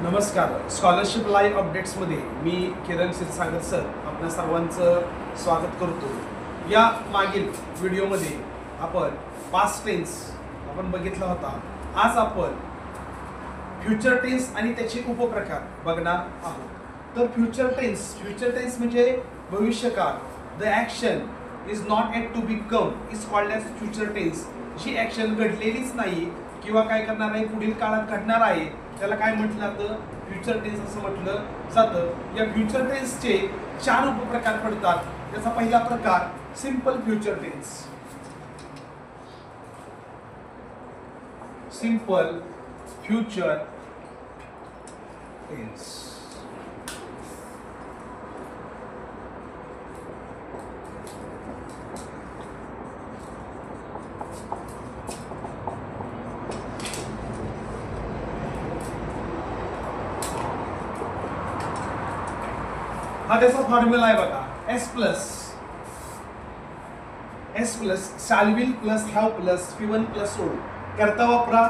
नमस्कार. Scholarship live अपडेट्समध्ये मी किरण Kshirsagar sir आपल्या सर्वांचं स्वागत करतो. या मागील व्हिडिओमध्ये आपण पास्ट टेन्स आपण बघितला होता. आज आपण फ्युचर टेन्स आणि त्याचे उपप्रकार बघणार आहोत. तर फ्युचर टेन्स म्हणजे भविष्यकाळ. The action is not yet to become is called as future tense. जी ॲक्शन घडलेलीच नाही किंवा काय करणार आहे, पुढील काळात घडणार आहे, त्याला काय म्हटलं जातं? फ्युचर टेन्स असं म्हटलं जातं. या फ्युचर टेन्सचे 4 उपप्रकार पडतात. त्याचा पहिला प्रकार simple future tense. Simple future tense. हा त्याचा फॉर्म्युला आहे बघा. S plus shall will plus have plus P1 plus O. करता वापरा,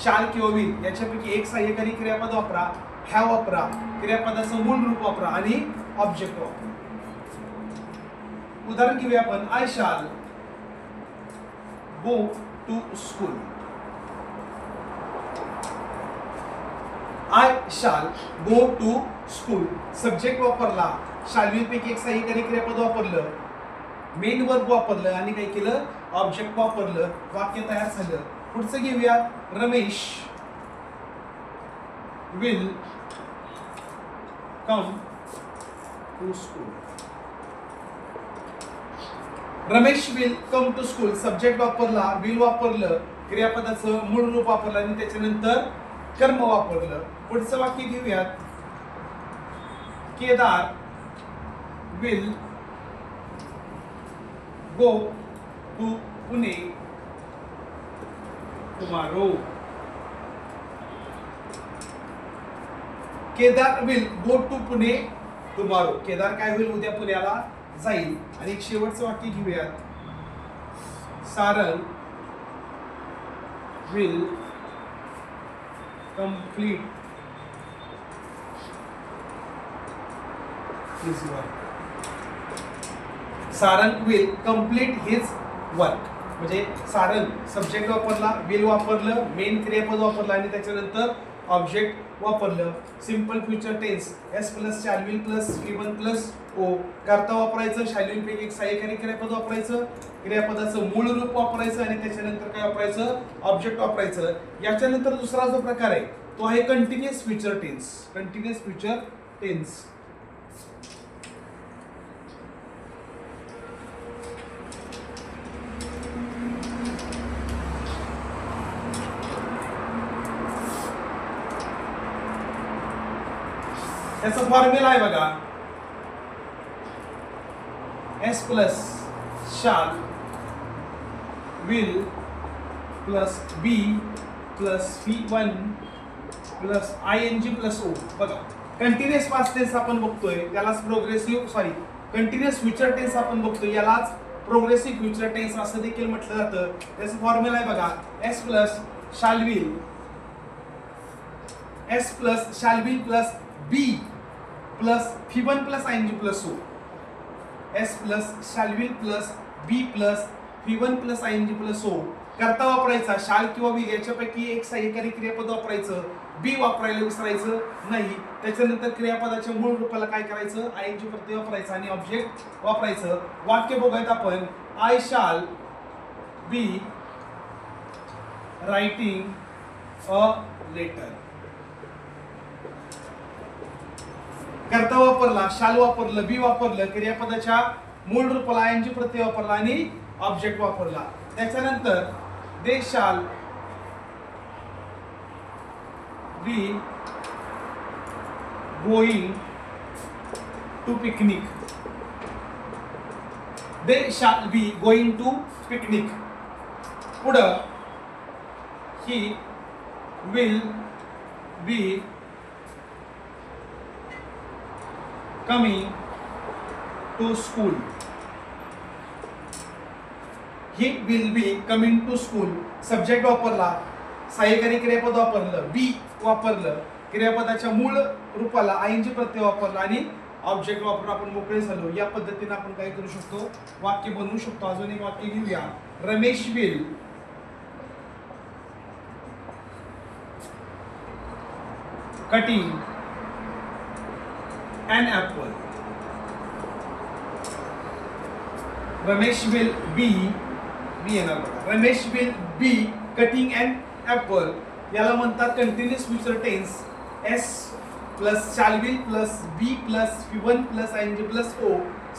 शाल किंवा विल याच्यापैकी एक सहाय्यकारी क्रियापद वापरा, हॅव वापरा, क्रियापदाचं मूळ रूप वापरा आणि ऑब्जेक्ट वापरा. उदाहरण घेऊया आपण. आय शाल गो टू स्कूल. आय शाल गो टू स्कूल. सब्जेक्ट वापरला, शाल विल पैकी एक सहाय्यकारी क्रियापद वापरलं, मेन वर्ब वापरलं आणि काय केलं? ऑब्जेक्ट वापरलं. वाक्य तयार झालं. पुढचं घेऊया. Ramesh will come to school. Ramesh will come to school. Subject वापरला, विल वापरलं, क्रियापदाचं मूळ रूप वापरलं आणि त्याच्यानंतर कर्म वापरलं. पुढचं वाक्य घेऊयात. Kedar will go to Pune tomorrow. Kedar will go to Pune tomorrow. Kedar काय होईल? उद्या पुण्याला जाईल. आणि एक शेवटचं वाक्य घेऊयात. Sarang will complete his work. Sarang will complete his work. म्हणजे सारंग सब्जेक्ट वापरला, विल वापरलं, मेन क्रियापद वापरलं आणि त्याच्यानंतर ऑब्जेक्ट वापरलं. Simple future tense. S plus shall will plus P1 plus O. करता वापरायचं, शाल विल पैकी एक सहाय्यकारी क्रियापद वापरायचं, क्रियापदाचं मूळ रूप वापरायचं आणि त्याच्यानंतर काय वापरायचं? ऑब्जेक्ट वापरायचं. याच्यानंतर दुसरा जो प्रकार आहे तो आहे continuous future tense. Continuous future tense. त्याचा फॉर्म्युला आहे बघा. S plus shall will plus be plus P1 plus ING plus O. बघा, कंटिन्युअस पास्ट टेन्स आपण बघतोय, त्यालाच कंटिन्युअस फ्युचर टेन्स आपण बघतोय, यालाच प्रोग्रेसिव्ह फ्युचर टेन्स असं देखील म्हटलं जातं. त्याचा फॉर्म्युला आहे बघा. S plus shall will plus be plus P1 plus ING plus O. S plus shall will plus be plus P1 plus ING plus O. करता वापरायचा, शाल किंवा विल याच्यापैकी एक सहाय्यकारी क्रियापद वापरायचं, बी वापरायला विसरायचं नाही. त्याच्यानंतर क्रियापदाच्या मूळ रूपाला काय करायचं? ING प्रत्यय वापरायचा आणि ऑब्जेक्ट वापरायचं. वाक्य बघूयात आपण. I shall be writing a letter. करता वापरला, शाल वापरलं, बी वापरलं, क्रियापदाच्या मूळ रूपाला ING प्रत्यय वापरला आणि ऑब्जेक्ट वापरला. त्याच्यानंतर they shall be going to picnic. They shall be going to picnic. पुढं he will be coming to school. He will be coming to school. Subject वापरला, सहाय्यकारी क्रियापद वापरलं, बी वापरलं, क्रियापदाच्या मूळ रूपाला आयएनजी प्रत्यय वापरला आणि ऑब्जेक्ट वापरून आपण मोकळे झालो. या पद्धतीने आपण काय करू शकतो, वाक्य बनवू शकतो. अजून एक वाक्य घेऊया. Ramesh will cutting an apple. Ramesh will be येणार बघा. Ramesh will be cutting an apple. याला म्हणतात continuous future tense. S plus shall will plus be plus V1 plus ING plus O.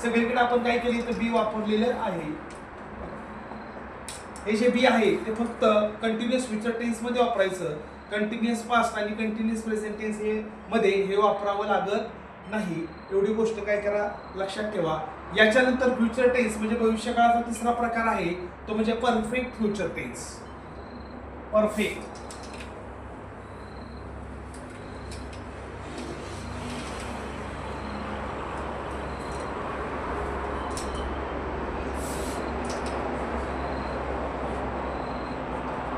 सगळीकडे आपण काय केले तर बी वापरलेलं आहे. हे जे बी आहे ते फक्त कंटिन्युअस फ्युचर टेन्स मध्ये वापरायचं. कंटिन्युअस पास्ट आणि कंटिन्युअस प्रेझेंट टेन्स मध्ये हे वापरावं लागत नाही. एवढी गोष्ट काय करा, लक्षात ठेवा. याच्यानंतर फ्युचर टेन्स म्हणजे भविष्यकाळाचा तिसरा प्रकार आहे तो म्हणजे परफेक्ट फ्युचर टेन्स. परफेक्ट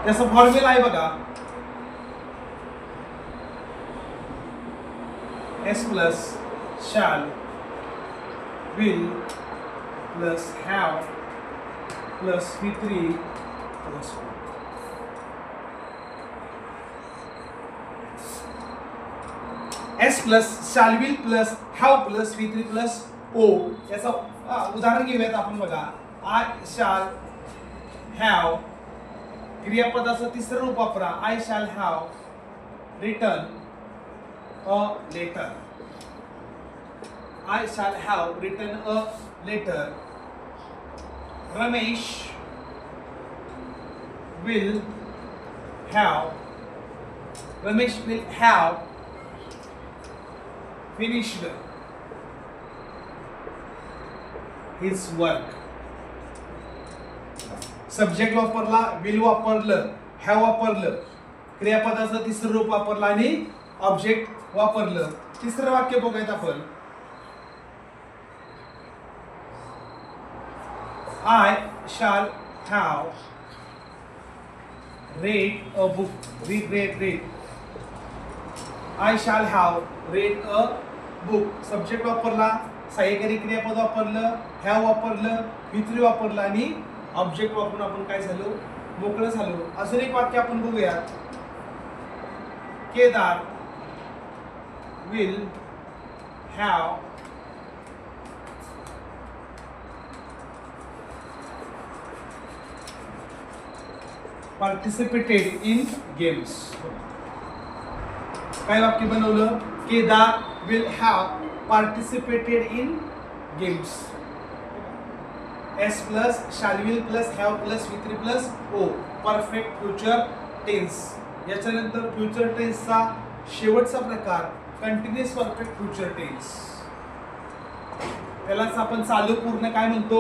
त्याचा फॉर्म्युला आहे बघा. S plus shall will plus have plus V3 plus O. S plus shall will plus have plus V3 plus O. याचा उदाहरण घेऊयात आपण बघा. I shall have क्रियापदाचं तिसरं रूप वापरा. I shall have written a letter. I shall have written a letter. Ramesh will have finished his work. Subject वापरला, will वापरलं, have वापरलं, क्रियापदाचं तिसरं रूप वापरलं आणि ऑब्जेक्ट वापरलं. तिसरं वाक्य बघूयात आपण. I shall have read a book. Read. I shall have read a book. Subject वापरला, सहाय्यकारी क्रियापद वापरलं, have वापरलं, V3 वापरलं आणि ऑब्जेक्ट वापरून आपण काय झालो, मोकळं झालो. अजून एक वाक्य आपण बघूयात. Kedar will have participated in games. काय वाक्य बनवलं? Kedar will have participated in games. S plus shall will plus have plus V3 plus O. Perfect future tense. याच्यानंतर फ्युचर टेन्सचा शेवटचा प्रकार कंटिन्युअस परफेक्ट फ्युचर टेन्स. त्यालाच आपण चालू पूर्ण काय म्हणतो,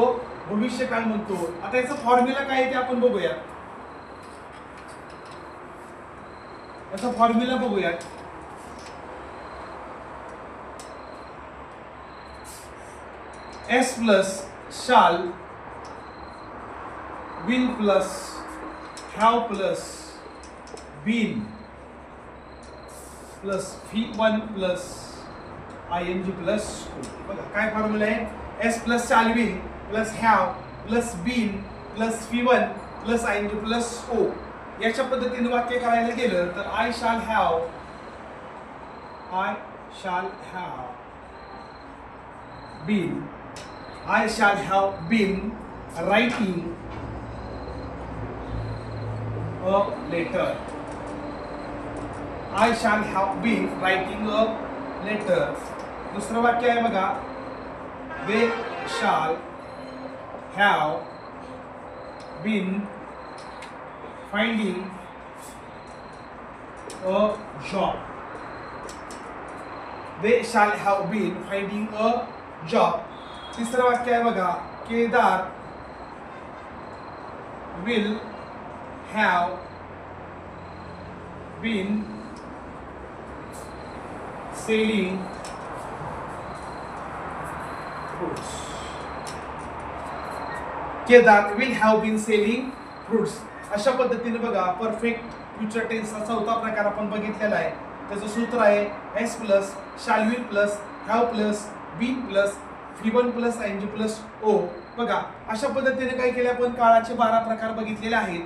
भविष्यकाळ म्हणतो. आता याचा फॉर्म्युला काय आहे ते आपण बघूया. याचा फॉर्म्युला बघूया. S plus shall will plus have plus been plus V1 plus ING plus O. बघा काय फॉर्म्युला आहे. S plus shall will plus have plus been plus V1 plus ING plus O. याच्या पद्धतीने वाक्य करायला गेलं तर I shall have been writing a letter. I shall have been writing a letter. दुसरं वाक्य आहे बघा. They shall have been finding a job. They shall have been finding a job. तिसरं वाक्य आहे बघा. Kedar will have been selling fruits. Kedar will have been selling fruits. अशा पद्धतीने बघा परफेक्ट फ्युचर टेन्सचा चौथा प्रकार आपण बघितलेला आहे. त्याचं सूत्र आहे S plus shall will plus have plus been plus V1 plus ING plus O. बघा अशा पद्धतीने काय केले आपण काळाचे 12 प्रकार बघितलेले आहेत.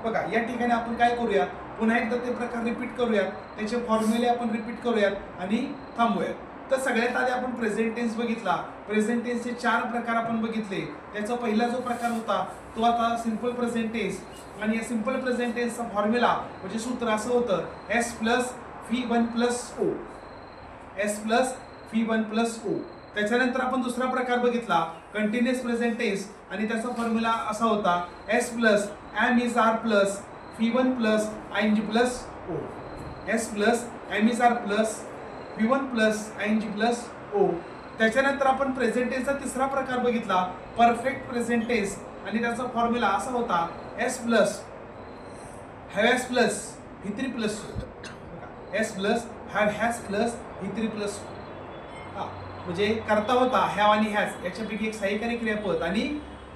बघा या ठिकाणी आपण काय करूयात पुन्हा एकदा ते प्रकार रिपीट करूयात, त्याचे फॉर्म्युले आपण रिपीट करूयात आणि थांबूयात. तर सगळ्यात आधी आपण प्रेझेंट टेन्स बघितला. प्रेझेंट टेन्सचे 4 प्रकार आपण बघितले. त्याचा पहिला जो प्रकार होता तो आता सिंपल प्रेझेंट टेन्स आणि या सिंपल प्रेझेंट टेन्सचा फॉर्म्युला म्हणजे सूत्र असं होतं S plus V1 plus O. S plus V1 plus O. त्याच्यानंतर आपण दुसरा प्रकार बघितला कंटिन्युअस प्रेझेंट टेन्स आणि त्याचा फॉर्म्युला असा होता S plus am is are plus V1 plus ING plus O. S plus am is are plus V1 plus ING plus O. त्याच्यानंतर आपण प्रेझेंट टेन्सचा तिसरा प्रकार बघितला परफेक्ट प्रेझेंट टेन्स आणि त्याचा फॉर्म्युला असा होता S plus have plus V3 plus S plus have plus V3 plus म्हणजे करता होता हॅव आणि हॅज याच्यापैकी एक सहाय्यकारी क्रियापद आणि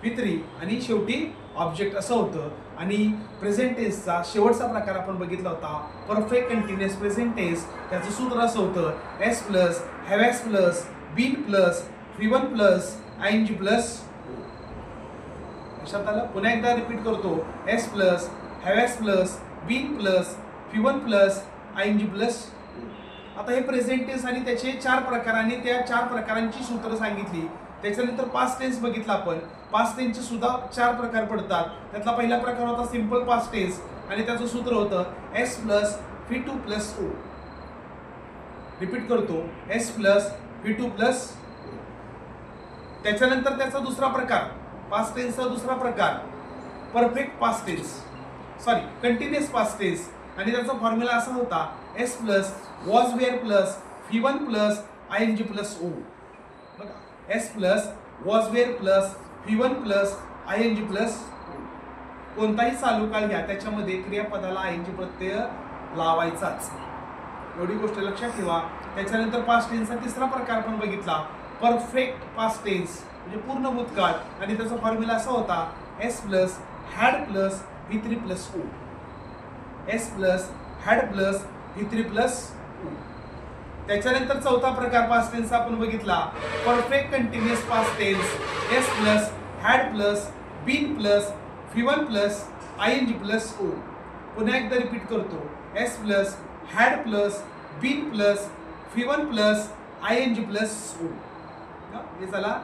V3 आणि शेवटी ऑब्जेक्ट असं होतं. आणि प्रेझेंट टेन्सचा शेवटचा प्रकार आपण बघितला होता परफेक्ट कंटिन्युअस प्रेझेंट टेन्स. त्याचं सूत्र असं होतं S plus have plus been plus V1 plus ING plus. लक्षात आलं? पुन्हा एकदा रिपीट करतो S plus have plus been plus V1 plus ING plus. आता हे प्रेझेंट टेन्स आणि त्याचे 4 प्रकार आणि त्या 4 प्रकारांची सूत्र सांगितली. त्याच्यानंतर पास्ट टेन्स बघितला आपण. पास्ट टेन्सचे सुद्धा 4 प्रकार पडतात. त्यातला पहिला प्रकार होता सिंपल पास्ट टेन्स आणि त्याचं सूत्र होतं S plus V2 plus O. Repeat करतो S plus V2 plus O. त्याच्यानंतर त्याचा दुसरा प्रकार पास्ट टेन्सचा दुसरा प्रकार perfect past tense continuous past tense आणि त्याचा फॉर्म्युला असा होता S plus was were plus V1 plus ING plus O. बघा S plus was were plus V1 plus ING plus O. कोणताही चालू काळ घ्या त्याच्यामध्ये क्रियापदाला ING प्रत्यय लावायचाच, एवढी गोष्ट लक्षात ठेवा. त्याच्यानंतर पास्ट टेन्सचा तिसरा प्रकार आपण बघितला परफेक्ट पास्ट टेन्स म्हणजे पूर्ण भूतकाळ आणि त्याचा फॉर्म्युला असा होता S plus had plus V3 plus O. S plus had plus V3 plus O. त्याच्यानंतर चौथा प्रकार पास्ट टेन्सचा आपण बघितला perfect continuous past tense S plus had plus been plus V1 plus ING plus O. पुन्हा एकदा रिपीट करतो S plus had plus been plus V1 plus ING plus O. हे झाला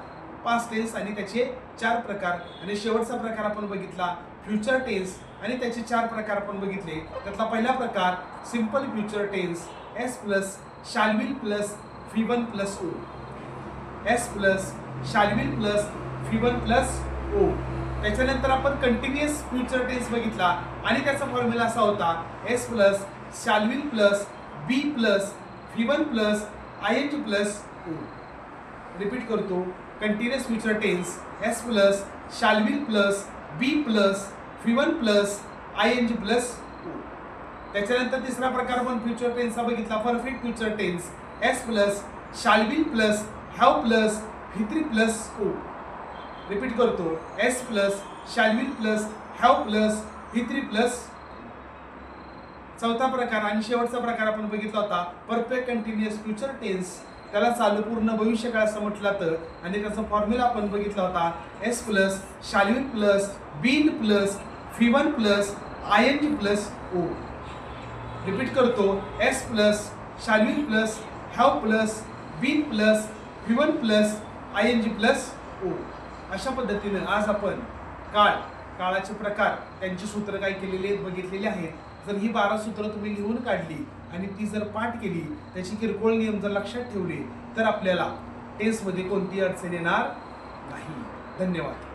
पास्ट टेन्स आणि त्याचे 4 प्रकार. आणि शेवटचा प्रकार आपण बघितला फ्युचर टेन्स आणि त्याचे 4 प्रकार आपण बघितले. त्यातला पहिला प्रकार simple future tense S plus shall will plus V1 plus O. S plus shall will plus V1 plus O. त्याच्यानंतर आपण कंटिन्युअस फ्युचर टेन्स बघितला आणि त्याचा फॉर्म्युला असा होता S plus shall will plus B plus V1 plus ING plus O. Repeat करतो continuous future tense S plus shall will plus B plus V1 plus ING plus O. त्याच्यानंतर तिसरा प्रकार आपण फ्युचर टेन्सचा बघितला perfect future tense S plus shall will plus have plus V3 plus O. Repeat करतो S plus shall will plus have plus V3 plus. चौथा प्रकार आणि शेवटचा प्रकार आपण बघितला होता परफेक्ट कंटिन्युअस फ्युचर टेन्स. त्याला चालू पूर्ण भविष्यकाळ असं म्हटलं तर आणि त्याचा फॉर्म्युला आपण बघितला होता S plus shall will plus been plus V1 plus ING plus O. Repeat करतो S plus shall will plus have plus been plus V1 plus ING plus O. अशा पद्धतीने आज आपण काळाचे प्रकार त्यांची सूत्र काय केलेली आहेत बघितलेली आहेत. जर ही 12 सूत्र तुम्ही लिहून काढली आणि ती जर पाठ केली त्याची किरकोळ नियम जर लक्षात ठेवले तर आपल्याला टेन्समध्ये कोणतीही अडचण येणार नाही. धन्यवाद.